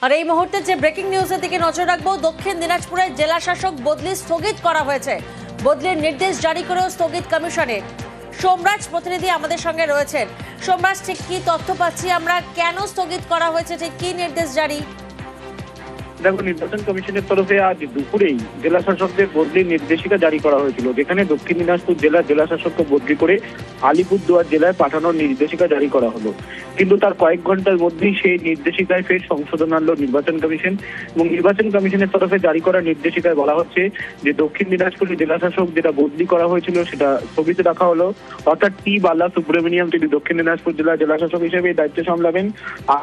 আর এই মুহূর্তে যে ব্রেকিং নিউজের দিকে নজর রাখবো, দক্ষিণ দিনাজপুরের জেলা শাসক বদলি স্থগিত করা হয়েছে। বদলির নির্দেশ জারি করেও স্থগিত কমিশনের। সোমরাজ প্রতিনিধি আমাদের সঙ্গে রয়েছেন। সোমরাজ, ঠিক কি তথ্য পাচ্ছি আমরা, কেন স্থগিত করা হয়েছে, ঠিক কি নির্দেশ জারি? দেখো, নির্বাচন কমিশনের তরফে আজ দুপুরেই জেলা শাসকদের বদলির নির্দেশিকা জারি করা হয়েছিল, যেখানে দক্ষিণ দিনাজপুর জেলা শাসককে বদলি করে আলিপুরদুয়ার জেলায় পাঠানোর নির্দেশিকা জারি করা হলো। কিন্তু তার কয়েক ঘন্টার মধ্যেই সেই নির্দেশিকায় ফের সংশোধন আনলো নির্বাচন কমিশন। এবং নির্বাচন কমিশনের তরফে জারি করা নির্দেশিকায় বলা হচ্ছে যে দক্ষিণ দিনাজপুরের জেলা শাসক যেটা বদলি করা হয়েছিল সেটা স্থগিত রাখা হলো। অর্থাৎ টি বালা সুব্রমণিয়াম তিনি দক্ষিণ দিনাজপুর জেলা শাসক হিসেবে দায়িত্ব সামলাবেন।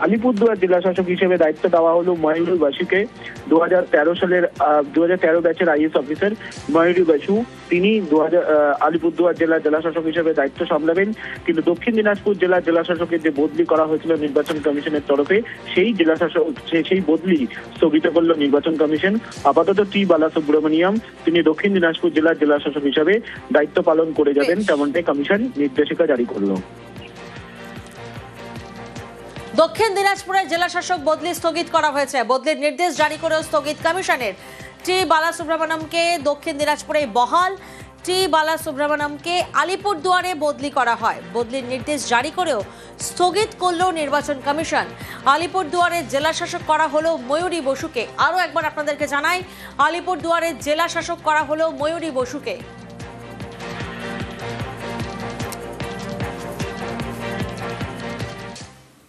আলিপুরদুয়ার জেলা শাসক হিসেবে দায়িত্ব দেওয়া হলো ময়ূরী বাসুকে। 2013 ব্যাচের আইএস অফিসার ময়ূরী বাসু, তিনি আলিপুরদুয়ার জেলা শাসক হিসেবে দায়িত্ব সামলাবেন। কিন্তু দক্ষিণ দিনাজপুর জেলা শাসকের যে বদলি করা হয়েছিল নির্বাচন কমিশনের তরফে, সেই বদলি স্থগিত করলো নির্বাচন কমিশন। আপাতত টি বালা সুব্রমণিয়াম তিনি দক্ষিণ দিনাজপুর জেলা শাসক হিসেবে দায়িত্ব পালন করে যাবেন, তেমনটাই কমিশন নির্দেশিকা জারি করলো। দক্ষিণ দিনাজপুরের জেলা শাসক বদলি স্থগিত করা হয়েছে। বদলির নির্দেশ জারি করেও স্থগিত কমিশনের। টি বালা সুব্রমণিয়ামকে দক্ষিণ দিনাজপুরে বহাল, টি বালা সুব্রমণিয়ামকে আলিপুরদুয়ারে বদলি করা হয়। বদলির নির্দেশ জারি করেও স্থগিত করল নির্বাচন কমিশন। আলিপুরদুয়ারের জেলা শাসক করা হলো ময়ূরী বসুকে। আরও একবার আপনাদেরকে জানাই, আলিপুরদুয়ারের জেলা শাসক করা হলো ময়ূরী বসুকে।